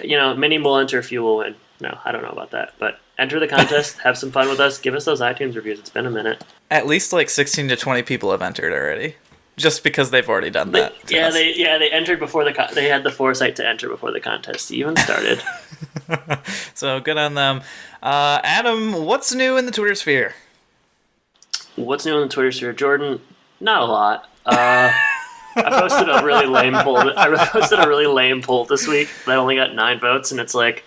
many will enter, a few will win. No, I don't know about that. But enter the contest, have some fun with us, give us those iTunes reviews. It's been a minute. At least like 16 to 20 people have entered already. Just because they've already done that. They entered before they had the foresight to enter before the contest even started. So good on them. Adam, what's new in the Twitter sphere? What's new in the Twitter sphere, Jordan? Not a lot. I posted a really lame poll. I posted a really lame poll this week that only got 9 votes, and it's like,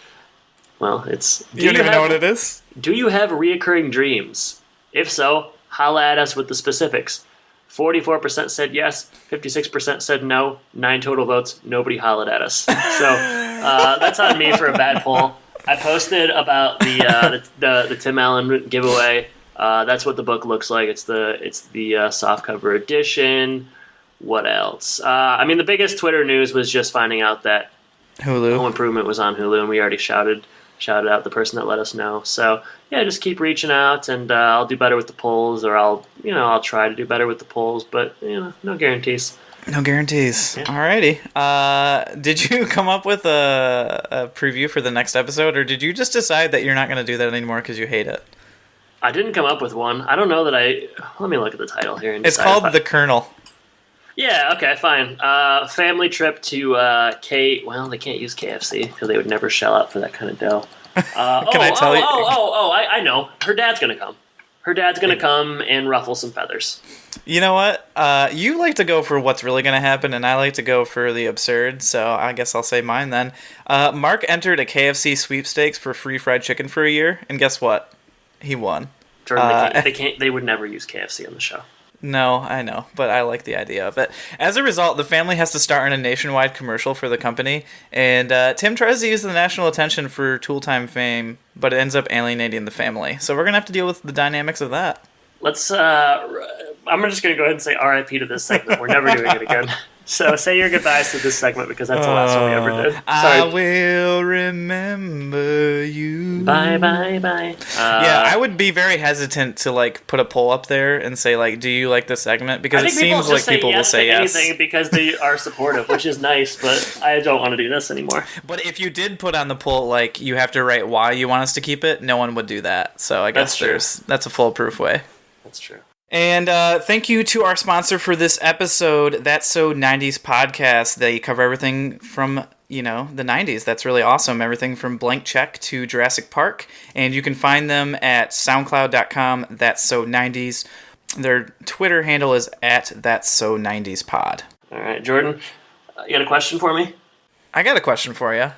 well, it's. You don't even know what it is? Do you have reoccurring dreams? If so, holla at us with the specifics. 44% said yes, 56% said no, 9 total votes, nobody hollered at us. So that's on me for a bad poll. I posted about the Tim Allen giveaway. That's what the book looks like. It's the softcover edition. What else? The biggest Twitter news was just finding out that Hulu Home Improvement was on Hulu, and we already shouted out the person that let us know. So yeah, just keep reaching out, and I'll do better with the polls, or I'll try to do better with the polls, but no guarantees. No guarantees. Yeah. Alrighty. Did you come up with a preview for the next episode, or did you just decide that you're not going to do that anymore because you hate it? I didn't come up with one. I don't know that let me look at the title here. And it's called The Colonel. Yeah, okay, fine. Family trip to well, they can't use KFC because they would never shell out for that kind of dough. Can I tell you? I know. Her dad's going to come. Her dad's going to come and ruffle some feathers. You know what? You like to go for what's really going to happen, and I like to go for the absurd, so I guess I'll say mine then. Mark entered a KFC sweepstakes for free fried chicken for a year, and guess what? He won. Jordan, they would never use KFC on the show. No, I know, but I like the idea of it. As a result, the family has to star in a nationwide commercial for the company, and Tim tries to use the national attention for Tool Time fame, but it ends up alienating the family. So we're going to have to deal with the dynamics of that. Let's, I'm just going to go ahead and say RIP to this segment. We're never doing it again. So say your goodbyes to this segment, because that's the last one we ever did. Sorry. I will remember you. Bye, bye, bye. Yeah, I would be very hesitant to put a poll up there and say do you like this segment? Because it seems like people will say yes. Anything because they are supportive, which is nice, but I don't want to do this anymore. But if you did put on the poll you have to write why you want us to keep it, no one would do that. So I guess that's a foolproof way. That's true. And thank you to our sponsor for this episode, That's So 90s Podcast. They cover everything from, the 90s. That's really awesome. Everything from Blank Check to Jurassic Park. And you can find them at soundcloud.com, That's So 90s. Their Twitter handle is at That's So 90s Pod. All right, Jordan, you got a question for me? I got a question for you.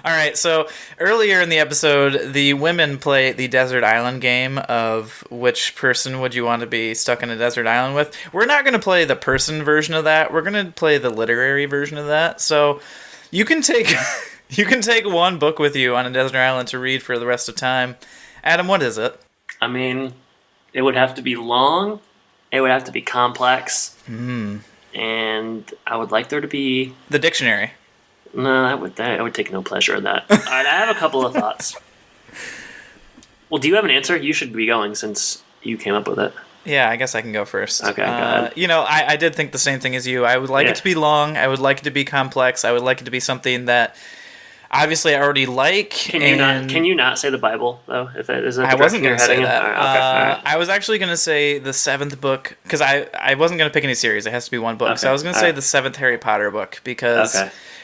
All right, so earlier in the episode, the women play the desert island game of which person would you want to be stuck in a desert island with. We're not going to play the person version of that. We're going to play the literary version of that. So you can take one book with you on a desert island to read for the rest of time. Adam, what is it? It would have to be long It would have to be complex. And I would like there to be... The dictionary. No, I would take no pleasure in that. All right, I have a couple of thoughts. Well, do you have an answer? You should be going since you came up with it. Yeah, I guess I can go first. Okay, go ahead. I did think the same thing as you. I would like it to be long. I would like it to be complex. I would like it to be something that obviously I already like. Can you not say the Bible, though? If it is I wasn't going to say that. All right. I was actually going to say the 7th book, because I wasn't going to pick any series. It has to be one book. Okay. So I was going to say the 7th Harry Potter book, because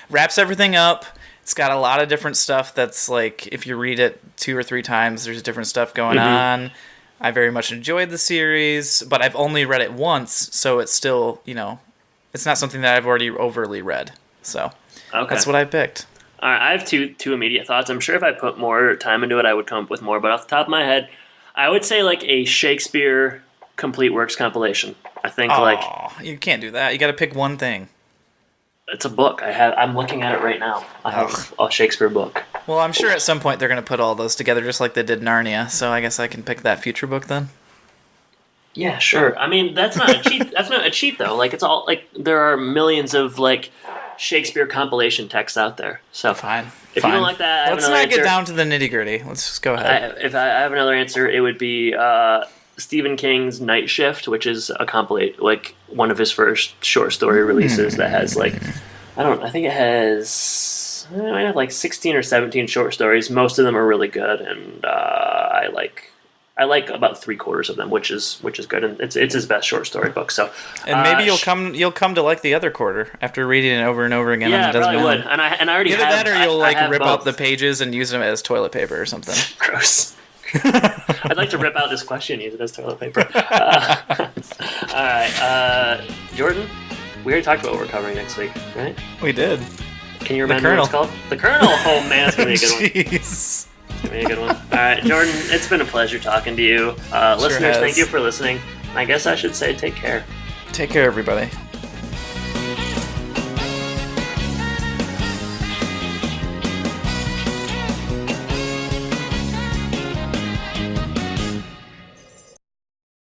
wraps everything up. It's got a lot of different stuff that's like, if you read it 2 or 3 times, there's different stuff going on. I very much enjoyed the series, but I've only read it once, so it's still, it's not something that I've already overly read. So that's what I picked. All right, I have two immediate thoughts. I'm sure if I put more time into it, I would come up with more. But off the top of my head, I would say like a Shakespeare complete works compilation. I think you can't do that. You got to pick one thing. It's a book. I'm looking at it right now. I have a Shakespeare book. Well, I'm sure at some point they're going to put all those together, just like they did Narnia. So I guess I can pick that future book then. Yeah, sure. I mean, that's not a cheat. That's not a cheat though. Like, it's all like there are millions of like Shakespeare compilation texts out there. So fine. If you don't like that, let's not get down to the nitty gritty. Let's just go ahead. If I have another answer, it would be Stephen King's Night Shift, which is a compilate, like one of his first short story releases that has like, I think it has, it might have like 16 or 17 short stories. Most of them are really good, and I like about 3/4 of them, which is good, and it's his best short story book. So, and maybe you'll come to like the other quarter after reading it over and over again. Yeah, I probably would. And I already either have that, or you'll rip both. out the pages and use them as toilet paper or something. Gross. I'd like to rip out this question and use it as toilet paper. All right, Jordan, we already talked about what we're covering next week, right? We did. Can you remember what it's called? The Colonel. Oh man, that's gonna be a good one. Jeez. It's gonna be a good one. All right, Jordan, it's been a pleasure talking to you. Listeners, thank you for listening. I guess I should say take care. Take care, everybody.